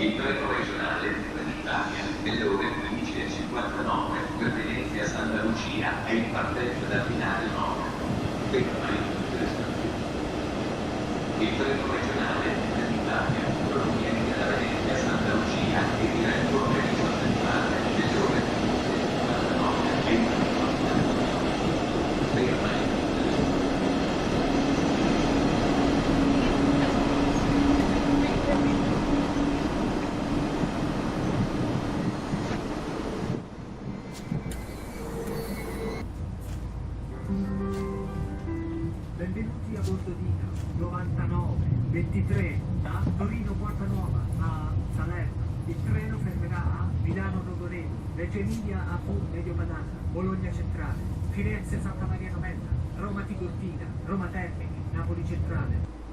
Il treno regionale di Trenitalia nelle ore 15:59 per Venezia Santa Lucia è in partenza da Finale 9. Ferma in tutte le stazioni. Il treno regionale di Trenitalia proveniente da Venezia Santa Lucia e diretto a Treviso Centrale nelle ore 15:59 è in partenza da Finale 9. Ferma in tutte le stazioni. Benvenuti a bordo di 99-23 da Torino Porta Nuova a Salerno. Il treno fermerà a Milano Rogoredo, Reggio Emilia a Medio Padana, Bologna Centrale, Firenze Santa Maria Novella, Roma Tiburtina, Roma Termini, Napoli Centrale.